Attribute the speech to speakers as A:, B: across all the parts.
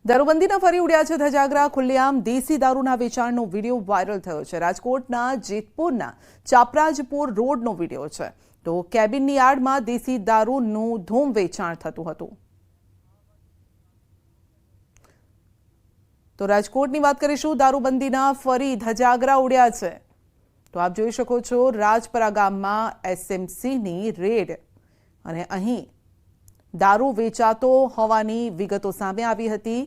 A: દારૂબંધીના ફરી ઉડ્યા છે ધજાગરા. ખુલ્લેઆમ દેશી દારૂના વેચાણનો વિડીયો વાયરલ થયો છે. રાજકોટના જેતપુરના ચાપરાજપુર રોડનો વિડીયો છે. તો કેબિનની આડમાં દેશી દારૂનું ધૂમ વેચાણ થતું હતું. તો રાજકોટની વાત કરીશું. દારૂબંધીના ફરી ધજાગરા ઉડ્યા છે. તો આપ જોઈ શકો છો રાજપરા ગામમાં એસએમસીની રેડ અને અહીં દારૂ વેચાતો હોવાની વિગતો સામે આવી હતી.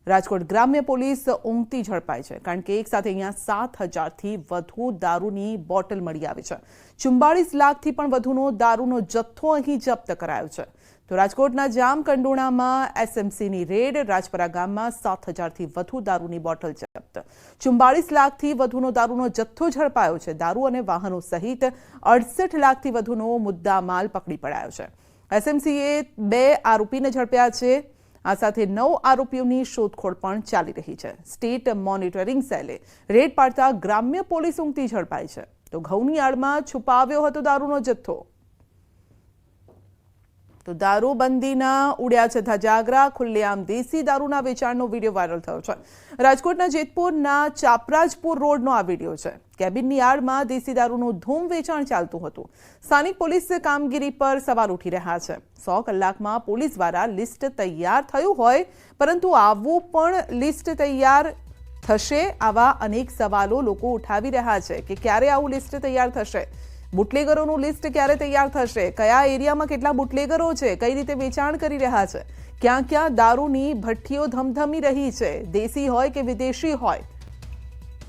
A: રાજકોટ ગ્રામ્ય પોલીસ ઊંઘતી ઝડપાઈ છે, કારણ કે એક સાથે અહીંયા 7,000થી વધુ દારૂની બોટલ મળી આવી છે. 44 લાખથી પણ વધુનો દારૂનો જથ્થો અહીં જપ્ત કરાયો છે. તો રાજકોટના જામકંડોળામાં એસએમસીની રેડ. રાજપરા ગામમાં 7,000થી વધુ દારૂની બોટલ જપ્ત. 44 લાખથી વધુનો દારૂનો જથ્થો ઝડપાયો છે. દારૂ અને વાહનો સહિત 68 લાખથી વધુનો મુદ્દામાલ પકડી પડાયો છે. એસએમસીએ 2 આરોપીને ઝડપ્યા છે. આ સાથે 9 આરોપીઓની શોધખોળ પણ ચાલી રહી છે. સ્ટેટ મોનિટરિંગ સેલે રેડ પાડતા ગ્રામ્ય પોલીસ ઊંઘતી ઝડપાઈ છે. તો ઘઉંની આડમાં છુપાવ્યો હતો દારૂનો જથ્થો. તો દારૂબંધીના ઉડ્યા છે ધજાગરા. ખુલ્લેઆમ દેશી દારૂના વેચાણનો વિડીયો વાયરલ થયો છે. રાજકોટના જેતપુરના ચાપરાજપુર રોડનો આ વિડીયો છે. કેબિનની આડમાં દેશી દારૂનું ધૂમ વેચાણ ચાલતું હતું. સ્થાનિક પોલીસ કામગીરી પર સવાલ ઉઠી રહ્યા છે. 100 કલાકમાં પોલીસ દ્વારા લિસ્ટ તૈયાર થયું હોય, પરંતુ આવું પણ લિસ્ટ તૈયાર થશે? આવા અનેક સવાલો લોકો ઉઠાવી રહ્યા છે કે ક્યારે આવું લિસ્ટ તૈયાર થશે. બુટલેગરોનું લિસ્ટ ક્યારે તૈયાર થશે? કયા એરિયામાં કેટલા બુટલેગરો છે? કઈ રીતે વેચાણ કરી રહ્યા છે? ક્યાં ક્યાં દારૂની ભઠ્ઠીઓ ધમધમી રહી છે? દેશી હોય કે વિદેશી હોય,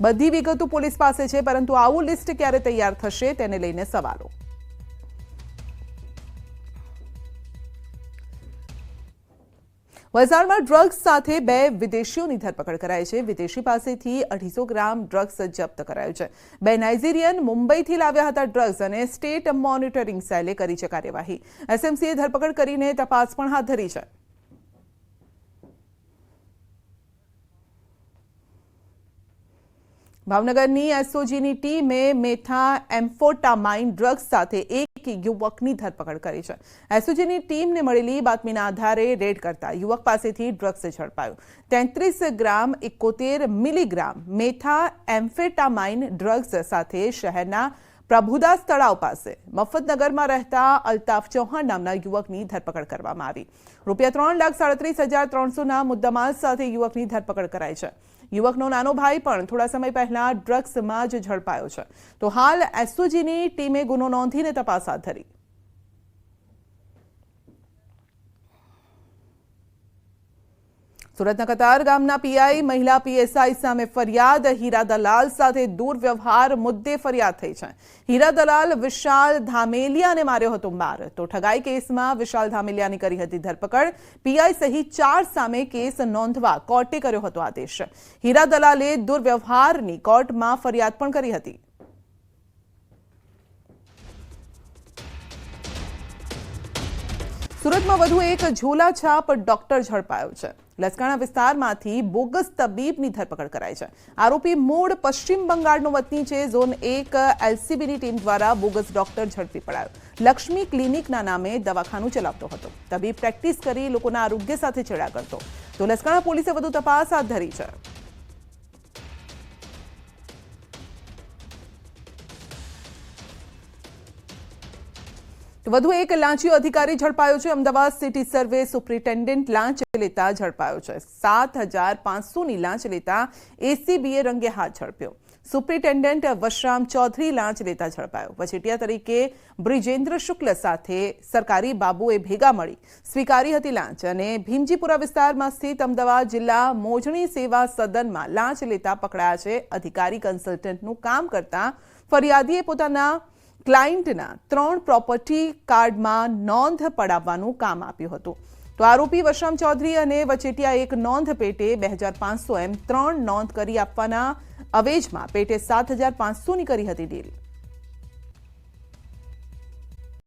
A: બધી વિગતો પોલીસ પાસે છે, પરંતુ આવું લિસ્ટ ક્યારે તૈયાર થશે તેને લઈને સવાલો. વલસાડમાં ડ્રગ્સ સાથે 2 વિદેશીઓની ધરપકડ કરાઈ છે. વિદેશી પાસેથી 250 ગ્રામ ડ્રગ્સ જપ્ત કરાયું છે. 2 નાઇજીરિયન મુંબઈથી લાવ્યા હતા ડ્રગ્સ અને સ્ટેટ મોનિટરિંગ સેલે કરી છે કાર્યવાહી. એસએમસીએ ધરપકડ કરીને તપાસ પણ હાથ ધરી છે. ભાવનગરની એસઓજીની ટીમે મેથા એમ્ફેટામાઇન ડ્રગ્સ સાથે એક યુવકની ધરપકડ કરી છે. એસઓજીની ટીમને મળેલી બાતમીના આધારે રેડ કરતા યુવક પાસેથી ડ્રગ્સ ઝડપાયું. 33 ગ્રામ 71 મિલીગ્રામ મેથા એમ્ફેટામાઇન ડ્રગ્સ સાથે શહેરના પ્રભુદાસ તળાવ પાસે મફતનગરમાં રહેતા અલ્તાફ ચૌહાણ નામના યુવકની ધરપકડ કરવામાં આવી. ₹3,37,300ના મુદ્દામાલ સાથે યુવકની ધરપકડ કરાઈ છે. યુવકનો નાનો ભાઈ પણ થોડા સમય પહેલા ડ્રગ્સમાં જ ઝડપાયો છે. તો હાલ એસઓજીની ટીમે ગુનો નોંધીને તપાસ હાથ ધરી. સુરતના કતાર ગામના પીઆઈ મહિલા પીએસઆઈ સામે ફરિયાદ. હીરા દલાલ સાથે દુર્વ્યવહાર મુદ્દે ફરિયાદ થઈ છે. હીરા દલાલ વિશાલ ધામેલિયાને માર્યો હતો માર. તો ઠગાઈ કેસમાં વિશાલ ધામેલિયાની કરી હતી ધરપકડ. પીઆઈ સહિત 4 સામે કેસ નોંધવા કોર્ટે કર્યો હતો આદેશ. હીરા દલાલે દુર્વ્યવહારની કોર્ટમાં ફરિયાદ પણ કરી હતી. સુરતમાં વધુ એક ઝોલાછાપ ડોક્ટર ઝડપાયો છે. લસકાણા વિસ્તારમાંથી બોગસ તબીબની ધરપકડ કરાઈ છે. આરોપી મૂળ પશ્ચિમ બંગાળનો વતની છે. ઝોન 1 એલસીબીની ટીમ દ્વારા બોગસ ડોક્ટર ઝડપી પડાયો. લક્ષ્મી ક્લિનિકના નામે દવાખાનું ચલાવતો હતો. તબીબ પ્રેક્ટિસ કરી લોકોના આરોગ્ય સાથે ચેડા કરતો. તો લસકાણા પોલીસે વધુ તપાસ હાથ ધરી છે. વધુ એક લાંચિયો અધિકારી ઝડપાયો છે. અમદાવાદ સિટી સર્વે સુપ્રિન્ટેન્ડન્ટ લાંચ લેતા ઝડપાયો છે. 7,500ની લાંચ લેતા એસીબીએ રંગે હાથ ઝડપ્યો. સુપ્રિન્ટેન્ડન્ટ વશરામ ચૌધરી લાંચ લેતા ઝડપાયો. વચેટિયા તરીકે બ્રિજેન્દ્ર શુક્લ સાથે સરકારી બાબુએ ભેગા મળી સ્વીકારી હતી લાંચ. અને ભીમજીપુરા વિસ્તારમાં સ્થિત અમદાવાદ જિલ્લા મોજણી સેવા સદનમાં લાંચ લેતા પકડાયા છે. અધિકારી કન્સલ્ટન્ટનું કામ કરતા ફરિયાદીએ પોતાના ક્લાયન્ટના 3 પ્રોપર્ટી કાર્ડમાં નોંધ પડાવવાનું કામ આપ્યું હતું. તો આરોપી વશરામ ચૌધરી અને વચેટિયા એક નોંધ પેટે 2,500 એમ 3 નોંધ કરી આપવાના અવેજમાં પેટે 7,500ની કરી હતી ડીલ.